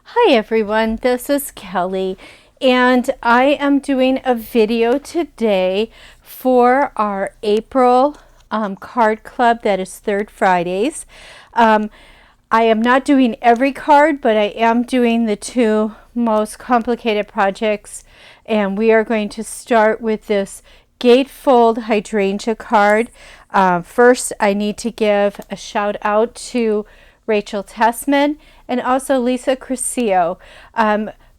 Hi everyone, this is Kelly and I am doing a video today for our April card club that is third Fridays. I am not doing every card, but I am doing the two most complicated projects, and we are going to start with this gatefold hydrangea card. First, I need to give a shout out to Rachel Tessman and also Lisa Crescio,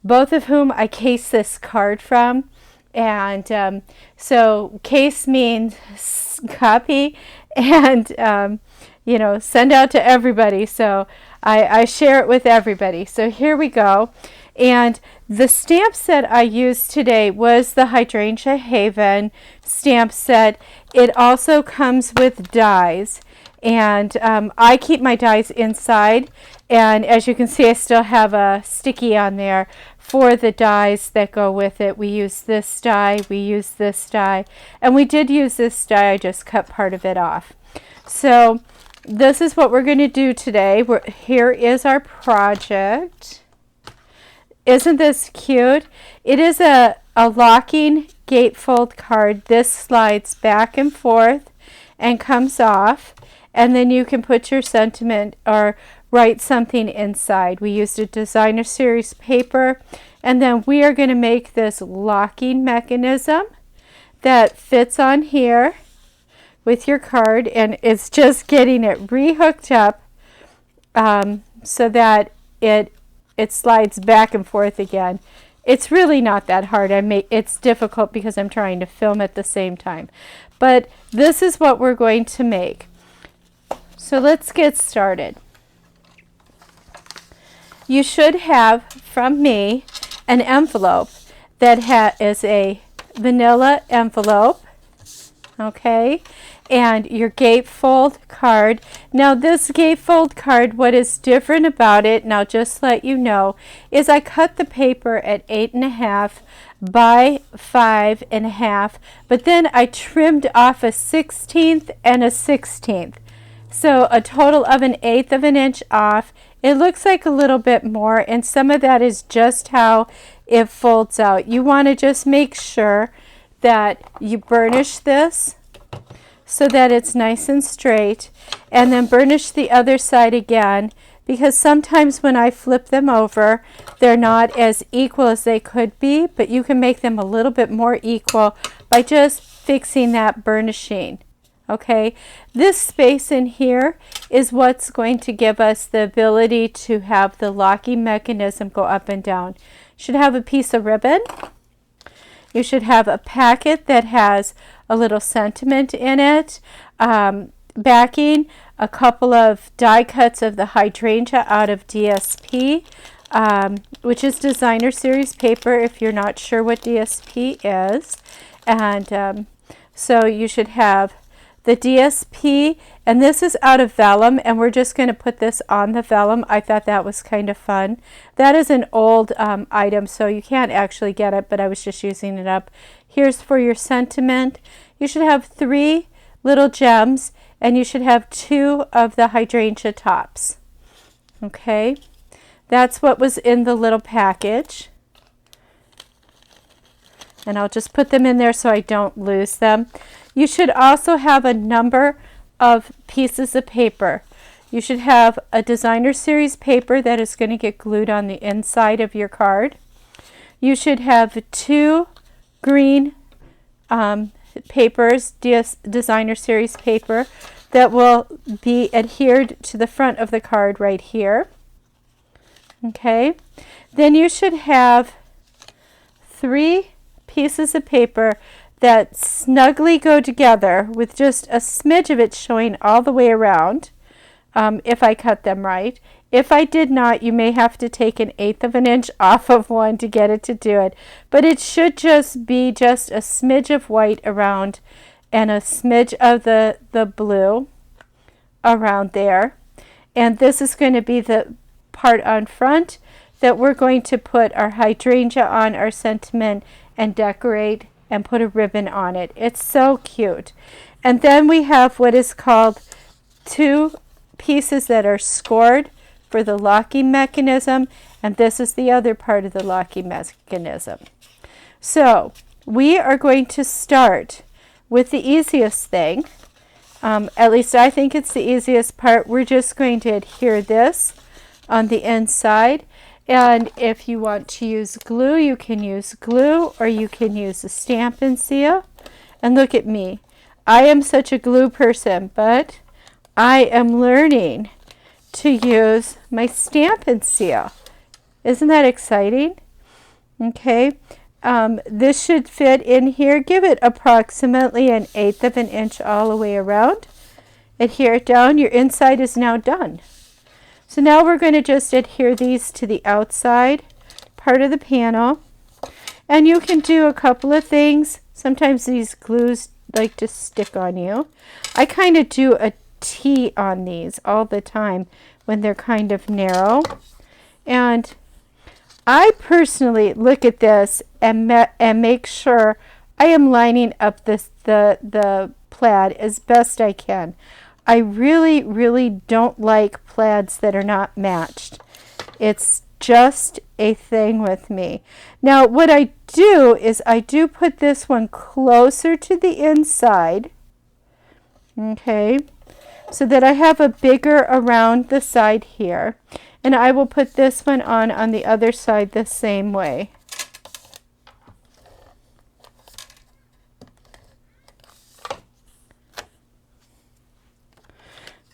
both of whom I case this card from. And so case means copy and send out to everybody. So I share it with everybody. So here we go. And the stamp set I used today was the Hydrangea Haven stamp set. It also comes with dies. And I keep my dies inside. And as you can see, I still have a sticky on there for the dies that go with it. We use this die, we use this die, and we did use this die. I just cut part of it off. So this is what we're going to do today. Here is our project. Isn't this cute? It is a locking gatefold card. This slides back and forth and comes off, and then you can put your sentiment or write something inside. We used a designer series paper, and then we are going to make this locking mechanism that fits on here with your card, and it's just getting it rehooked up so that it slides back and forth again. It's really not that hard. It's difficult because I'm trying to film at the same time. But this is what we're going to make. So let's get started. You should have from me an envelope that is a vanilla envelope, okay, and your gatefold card. Now this gatefold card, what is different about it, and I'll just let you know, is I cut the paper at 8.5 by 5.5, but then I trimmed off a 1/16 and a 1/16. So a total of 1/8 of an inch off. It looks like a little bit more, and some of that is just how it folds out. You want to just make sure that you burnish this so that it's nice and straight, and then burnish the other side again, because sometimes when I flip them over, they're not as equal as they could be, but you can make them a little bit more equal by just fixing that burnishing. Okay, this space in here is what's going to give us the ability to have the locking mechanism go up and down. You should have a piece of ribbon. You should have a packet that has a little sentiment in it, backing, a couple of die cuts of the hydrangea out of DSP, which is designer series paper if you're not sure what DSP is. And so you should have the DSP, and this is out of vellum, and we're just going to put this on the vellum. I thought that was kind of fun. That is an old item, so you can't actually get it, but I was just using it up. Here's for your sentiment. You should have 3 little gems, and you should have 2 of the hydrangea tops. Okay, that's what was in the little package. And I'll just put them in there so I don't lose them. You should also have a number of pieces of paper. You should have a designer series paper that is going to get glued on the inside of your card. You should have 2 green papers, designer series paper, that will be adhered to the front of the card right here. Okay, then you should have 3 pieces of paper that snugly go together with just a smidge of it showing all the way around, if I cut them right. If I did not, you may have to take 1/8 of an inch off of one to get it to do it. But it should just be just a smidge of white around and a smidge of the blue around there. And this is going to be the part on front that we're going to put our hydrangea on, our sentiment, and decorate and put a ribbon on it. It's so cute. And then we have what is called 2 pieces that are scored for the locking mechanism, And this is the other part of the locking mechanism. So we are going to start with the easiest thing. At least I think it's the easiest part. We're just going to adhere this on the inside. And if you want to use glue, you can use glue, or you can use a stamp and seal. And look at me. I am such a glue person, but I am learning to use my stamp and seal. Isn't that exciting? Okay. This should fit in here. Give it approximately 1/8 of an inch all the way around. Adhere it down. Your inside is now done. So now we're going to just adhere these to the outside part of the panel. And you can do a couple of things. Sometimes these glues like to stick on you. I kind of do a T on these all the time when they're kind of narrow. And I personally look at this and make sure I am lining up the plaid as best I can. I really, really don't like plaids that are not matched. It's just a thing with me. Now, what I do is I do put this one closer to the inside, okay, so that I have a bigger around the side here. And I will put this one on the other side the same way.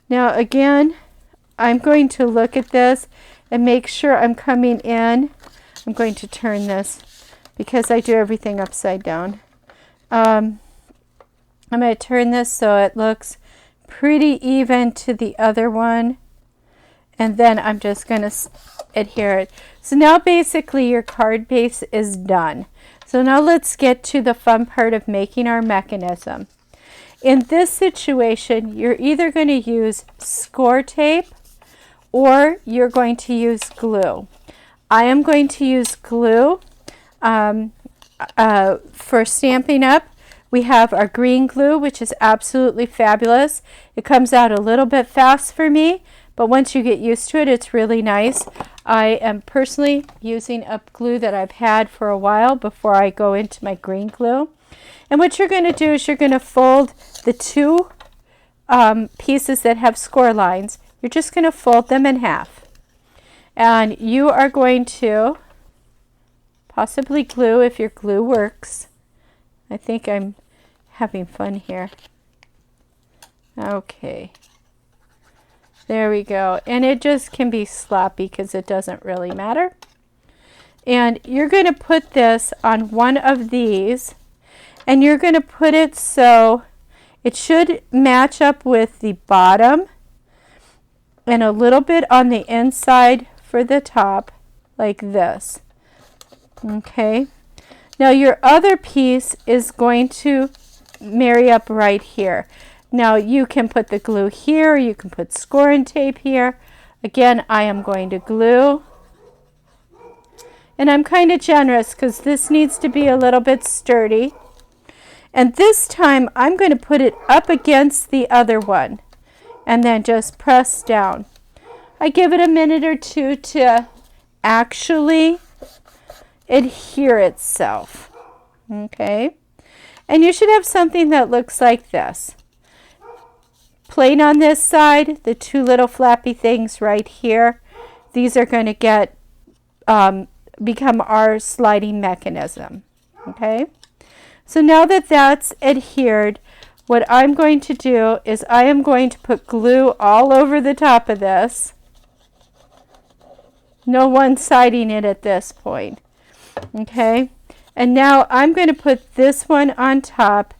Now again, I'm going to look at this and make sure I'm coming in. I'm going to turn this because I do everything upside down. I'm going to turn this so it looks pretty even to the other one. And then I'm just going to adhere it. So now basically your card base is done. So now let's get to the fun part of making our mechanism. In this situation, you're either going to use score tape or you're going to use glue. I am going to use glue. For Stamping Up, we have our green glue, which is absolutely fabulous. It comes out a little bit fast for me, but once you get used to it, it's really nice. I am personally using up glue that I've had for a while before I go into my green glue. And what you're going to do is you're going to fold the two pieces that have score lines. You're just going to fold them in half. And you are going to possibly glue if your glue works. I think I'm having fun here. Okay. There we go. And it just can be sloppy because it doesn't really matter. And you're going to put this on one of these. And you're going to put it so it should match up with the bottom and a little bit on the inside for the top, like this. Okay. Now your other piece is going to marry up right here. Now you can put the glue here, you can put score and tape here. Again, I am going to glue. And I'm kind of generous because this needs to be a little bit sturdy. And this time I'm going to put it up against the other one and then just press down. I give it a minute or two to actually adhere itself. Okay? And you should have something that looks like this. Plain on this side, the two little flappy things right here. These are going to get become our sliding mechanism. Okay? So now that that's adhered, what I'm going to do is I am going to put glue all over the top of this. No one-siding it at this point. Okay? And now I'm going to put this one on top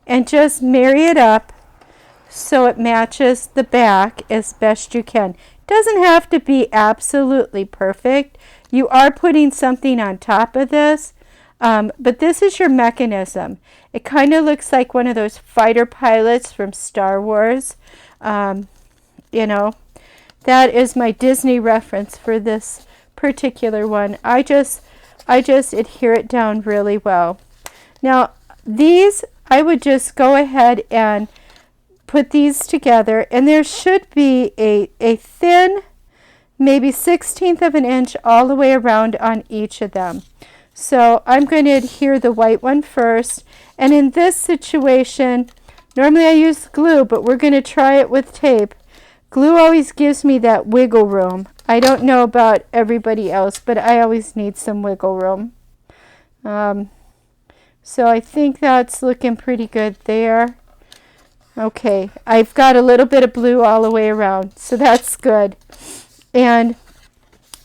and just marry it up so it matches the back as best you can. It doesn't have to be absolutely perfect. You are putting something on top of this. But this is your mechanism. It kind of looks like one of those fighter pilots from Star Wars. You know, that is my Disney reference for this particular one. I just adhere it down really well. Now, these, I would just go ahead and put these together. And there should be a thin maybe 1/16 of an inch all the way around on each of them. So I'm going to adhere the white one first. And in this situation, normally I use glue, but we're going to try it with tape. Glue always gives me that wiggle room. I don't know about everybody else, but I always need some wiggle room. So I think that's looking pretty good there. Okay, I've got a little bit of blue all the way around, so that's good. And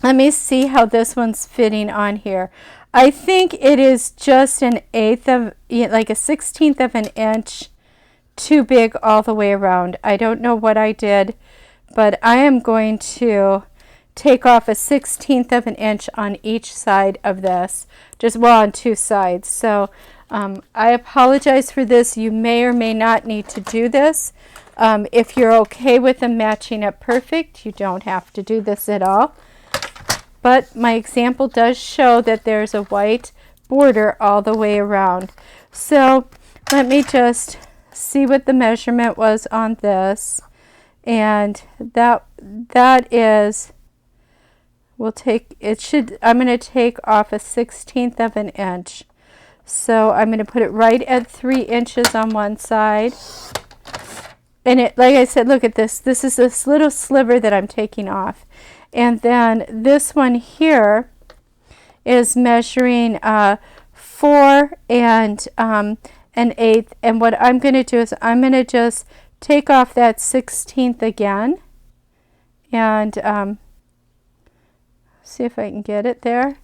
let me see how this one's fitting on here. I think it is just an 1/8 of, like a 1/16 of an inch too big all the way around. I don't know what I did, but I am going to take off a 1/16 of an inch on each side of this, just well on two sides. So I apologize for this. You may or may not need to do this. If you're okay with them matching up perfect, you don't have to do this at all. But my example does show that there's a white border all the way around. So let me just see what the measurement was on this. And that is, we'll take, it should, I'm going to take off a 1/16 of an inch. So I'm going to put it right at 3 inches on one side. And it, like I said, look at this. This is this little sliver that I'm taking off. And then this one here is measuring 4 and 1/8. And what I'm going to do is I'm going to just take off that 1/16 again. And see if I can get it there.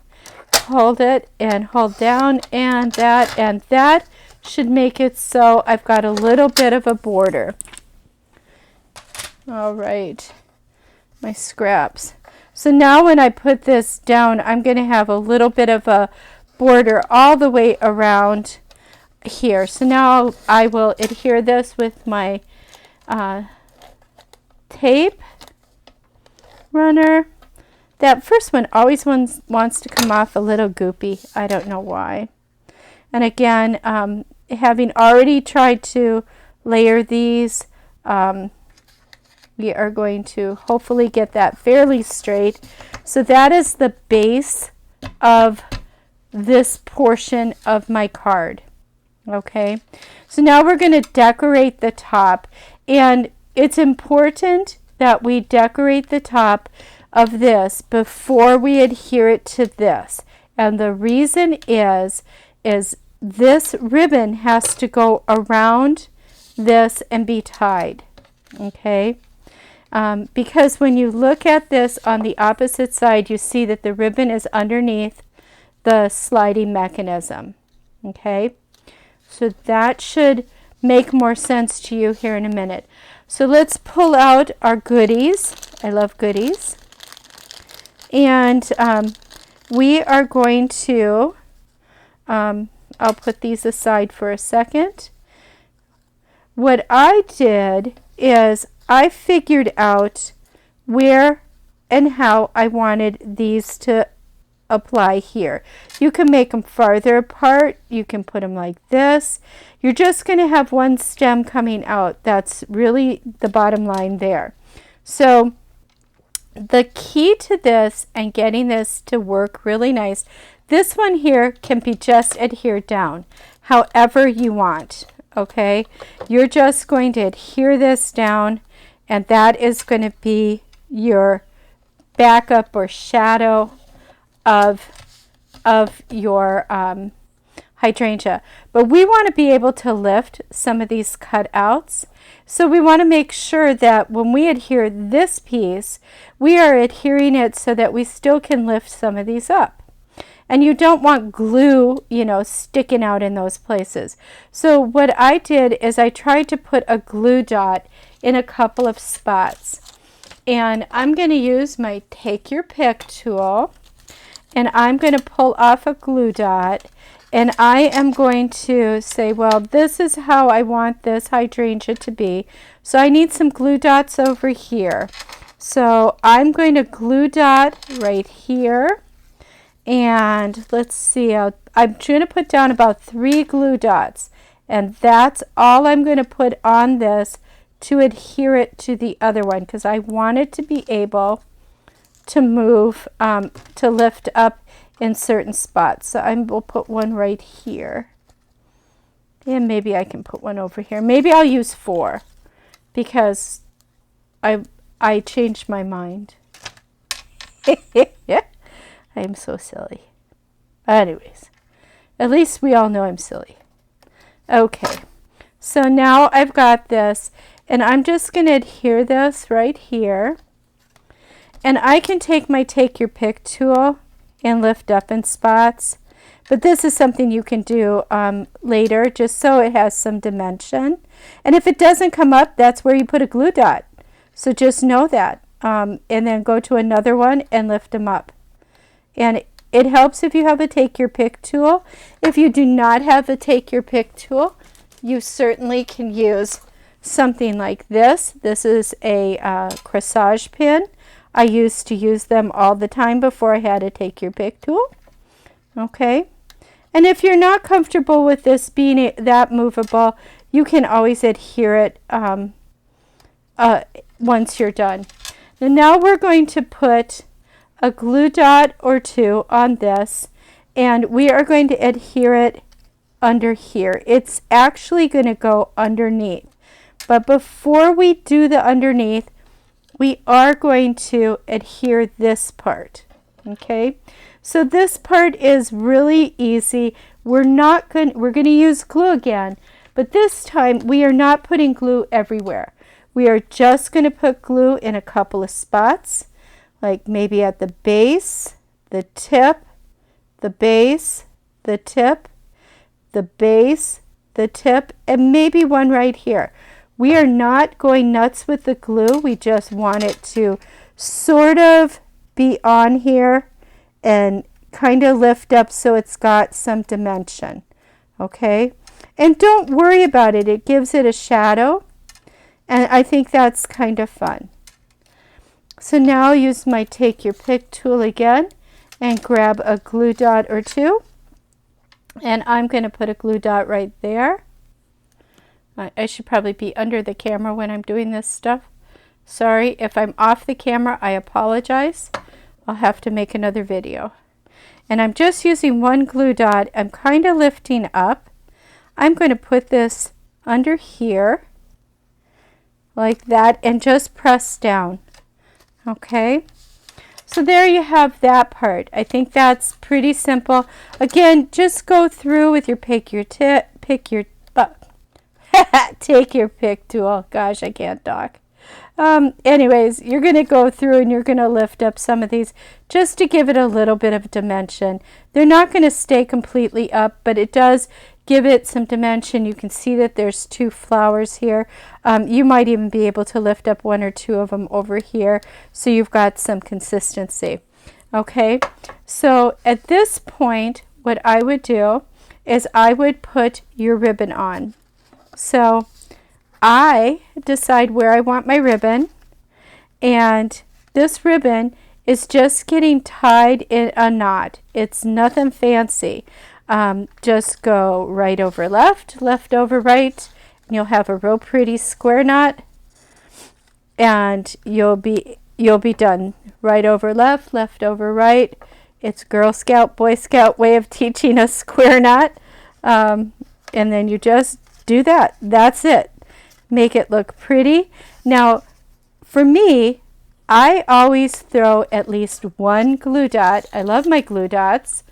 Hold it and hold down, and that should make it so I've got a little bit of a border. All right, my scraps. So now when I put this down, I'm going to have a little bit of a border all the way around here. So now I will adhere this with my tape runner. That first one always wants to come off a little goopy. I don't know why. And again, having already tried to layer these, we are going to hopefully get that fairly straight. So that is the base of this portion of my card. Okay, so now we're going to decorate the top. And it's important that we decorate the top of this before we adhere it to this. And the reason is this ribbon has to go around this and be tied. Okay, because when you look at this on the opposite side, you see that the ribbon is underneath the sliding mechanism. Okay, so that should make more sense to you here in a minute. So let's pull out our goodies. I love goodies. And we are going to, I'll put these aside for a second. What I did is I figured out where and how I wanted these to apply here. You can make them farther apart. You can put them like this. You're just going to have one stem coming out. That's really the bottom line there. So the key to this and getting this to work really nice, this one here can be just adhered down however you want. Okay, you're just going to adhere this down, and that is going to be your backup or shadow of your hydrangea. But we want to be able to lift some of these cutouts. So we want to make sure that when we adhere this piece, we are adhering it so that we still can lift some of these up. And you don't want glue, you know, sticking out in those places. So what I did is I tried to put a glue dot in a couple of spots. And I'm going to use my Take Your Pick tool. And I'm going to pull off a glue dot. And I am going to say, well, this is how I want this hydrangea to be. So I need some glue dots over here. So I'm going to glue dot right here. And let's see, I'm going to put down about 3 glue dots. And that's all I'm going to put on this to adhere it to the other one, because I want it to be able to move, to lift up in certain spots. So we'll put one right here. And maybe I can put one over here. Maybe I'll use 4 because I changed my mind. I'm so silly. Anyways, at least we all know I'm silly. Okay, so now I've got this, and I'm just going to adhere this right here. And I can take my Take Your Pick tool and lift up in spots. But this is something you can do later, just so it has some dimension. And if it doesn't come up, that's where you put a glue dot. So just know that. And then go to another one and lift them up. And it helps if you have a Take Your Pick tool. If you do not have a Take Your Pick tool, you certainly can use something like this. This is a corsage pin. I used to use them all the time before I had a Take Your Pick tool. Okay. And if you're not comfortable with this being that movable, you can always adhere it once you're done. And now we're going to put a glue dot or 2 on this, and we are going to adhere it under here. It's actually going to go underneath. But before we do the underneath, we are going to adhere this part. Okay? So this part is really easy. We're going to use glue again, but this time we are not putting glue everywhere. We are just going to put glue in a couple of spots, like maybe at the base, the tip, the base, the tip, the base, the tip, and maybe one right here. We are not going nuts with the glue. We just want it to sort of be on here and kind of lift up so it's got some dimension. Okay? And don't worry about it. It gives it a shadow. And I think that's kind of fun. So now I'll use my Take Your Pick tool again and grab a glue dot or 2. And I'm going to put a glue dot right there. I should probably be under the camera when I'm doing this stuff. Sorry, if I'm off the camera, I apologize. I'll have to make another video. And I'm just using one glue dot. I'm kind of lifting up. I'm going to put this under here like that and just press down. Okay, so there you have that part. I think that's pretty simple. Again, just go through with your Take Your Pick tool. Gosh, I can't talk. Anyways, you're going to go through and you're going to lift up some of these just to give it a little bit of dimension. They're not going to stay completely up, but it does give it some dimension. You can see that there's 2 flowers here. You might even be able to lift up 1 or 2 of them over here, so you've got some consistency. Okay, so at this point, what I would do is I would put your ribbon on. So I decide where I want my ribbon, and this ribbon is just getting tied in a knot. It's nothing fancy. Just go right over left, left over right, and you'll have a real pretty square knot, and you'll be done. Right over left, left over right. It's Girl Scout, Boy Scout way of teaching a square knot, and then you just do that. That's it. Make it look pretty. Now, for me, I always throw at least one glue dot. I love my glue dots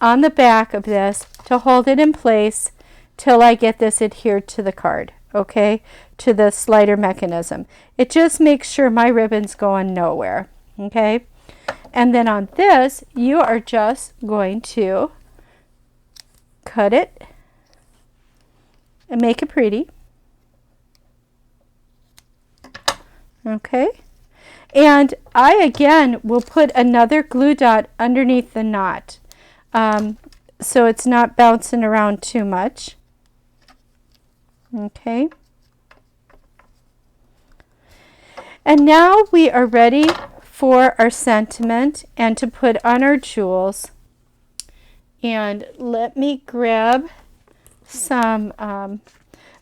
on the back of this to hold it in place till I get this adhered to the card, okay, to the slider mechanism. It just makes sure my ribbon's going nowhere, okay? And then on this, you are just going to cut it and make it pretty. Okay, and I again will put another glue dot underneath the knot so it's not bouncing around too much. Okay, and now we are ready for our sentiment and to put on our jewels. And let me grab some,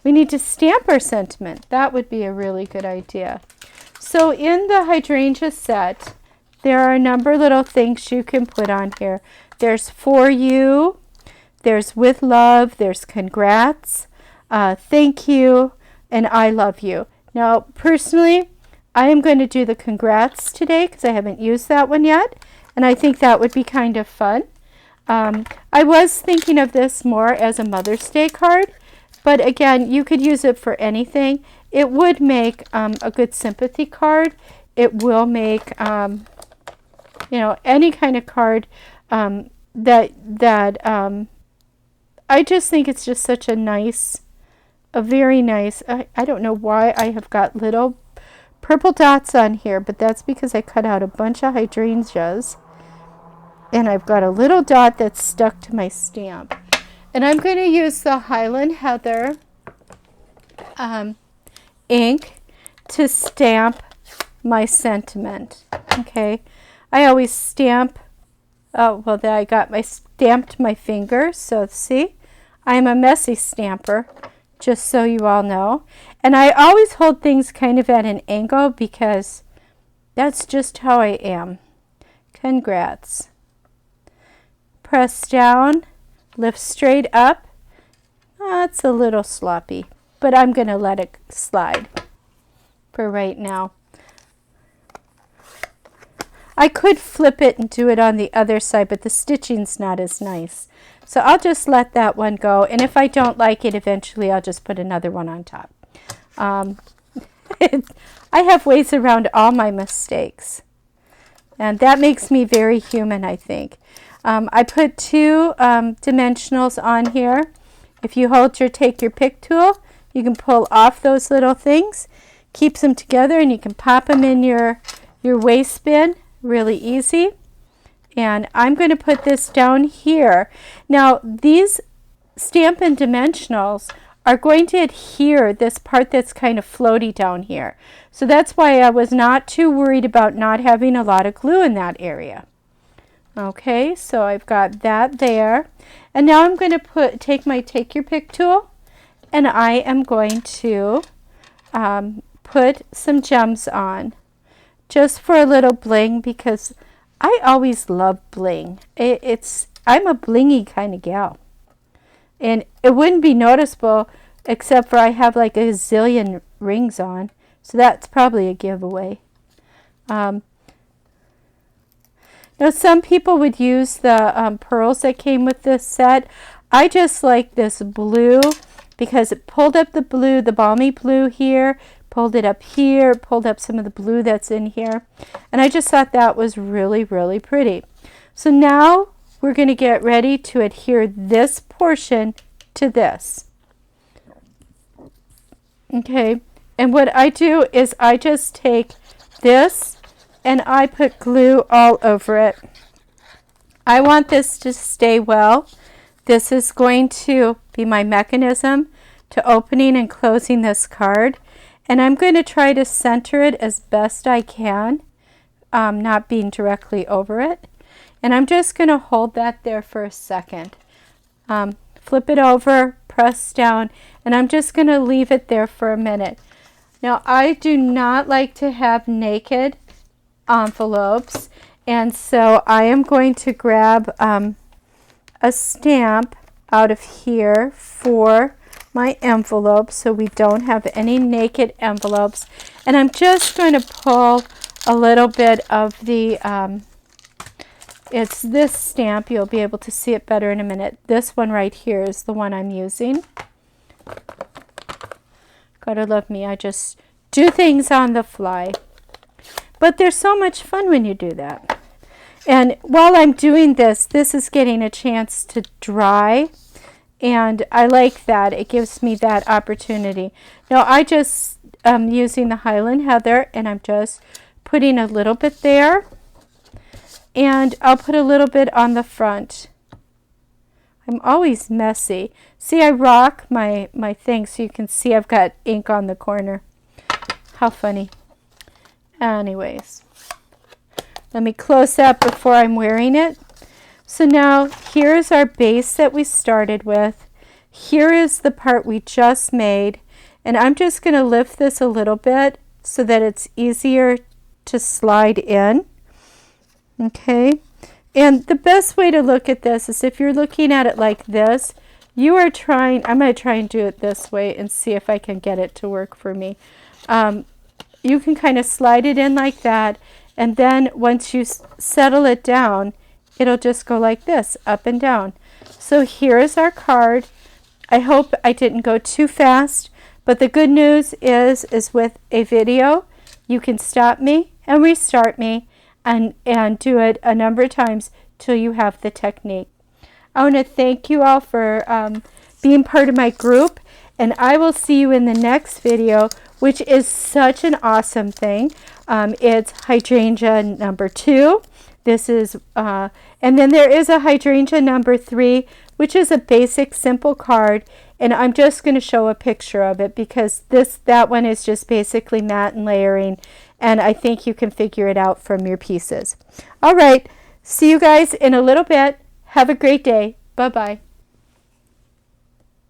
we need to stamp our sentiment. That would be a really good idea. So in the hydrangea set, there are a number of little things you can put on here. There's for you, there's with love, there's congrats, thank you, and I love you. Now, personally, I am going to do the congrats today because I haven't used that one yet, and I think that would be kind of fun. I was thinking of this more as a Mother's Day card, but again, you could use it for anything. It would make a good sympathy card. It will make, you know, any kind of card that I just think it's just such a very nice, I don't know why I have got little purple dots on here, but that's because I cut out a bunch of hydrangeas. And I've got a little dot that's stuck to my stamp. And I'm going to use the Highland Heather ink to stamp my sentiment. Okay, I always stamp, oh, well, then I got stamped my finger. So see, I'm a messy stamper, just so you all know. And I always hold things kind of at an angle because that's just how I am. Congrats. Press down, lift straight up. It's a little sloppy, but I'm going to let it slide for right now. I could flip it and do it on the other side, but the stitching's not as nice. So I'll just let that one go, and if I don't like it, eventually I'll just put another one on top. I have ways around all my mistakes, and that makes me very human, I think. I put two dimensionals on here. If you take your pick tool, you can pull off those little things, keeps them together, and you can pop them in your waste bin really easy. And I'm going to put this down here. Now, these Stampin' Dimensionals are going to adhere this part that's kind of floaty down here. So that's why I was not too worried about not having a lot of glue in that area. Okay, so I've got that there. And now I'm going to take my Take Your Pick tool, and I am going to put some gems on just for a little bling, because I always love bling. I'm a blingy kind of gal. And it wouldn't be noticeable except for I have like a zillion rings on. So that's probably a giveaway. Now some people would use the pearls that came with this set. I just like this blue because it pulled up the blue, the balmy blue here, pulled it up here, pulled up some of the blue that's in here. And I just thought that was really, really pretty. So now we're going to get ready to adhere this portion to this. Okay, and what I do is I just take this and I put glue all over it. I want this to stay well. This is going to be my mechanism to opening and closing this card. And I'm going to try to center it as best I can, not being directly over it. And I'm just going to hold that there for a second. Flip it over, press down, and I'm just going to leave it there for a minute. Now, I do not like to have naked envelopes, and so I am going to grab a stamp out of here for my envelope so we don't have any naked envelopes. And I'm just going to pull a little bit of the, it's this stamp. You'll be able to see it better in a minute. This one right here is the one I'm using. Gotta love me. I just do things on the fly. But they're so much fun when you do that. And while I'm doing this, this is getting a chance to dry. And I like that. It gives me that opportunity. Now I just am using the Highland Heather, and I'm just putting a little bit there. And I'll put a little bit on the front. I'm always messy. See, I rock my thing so you can see I've got ink on the corner. How funny. Anyways, let me close that before I'm wearing it. So now here's our base that we started with. Here is the part we just made. And I'm just going to lift this a little bit so that it's easier to slide in. Okay, and the best way to look at this is if you're looking at it like this, you are trying, I'm going to try and do it this way and see if I can get it to work for me. You can kind of slide it in like that, and then once you settle it down, it'll just go like this, up and down. So here is our card. I hope I didn't go too fast, but the good news is with a video, you can stop me and restart me and do it a number of times till you have the technique. I want to thank you all for being part of my group, and I will see you in the next video, which is such an awesome thing. It's hydrangea number 2. This is, and then there is a hydrangea number 3, which is a basic simple card, and I'm just going to show a picture of it because that one is just basically mat and layering, and I think you can figure it out from your pieces. All right, see you guys in a little bit. Have a great day. Bye-bye.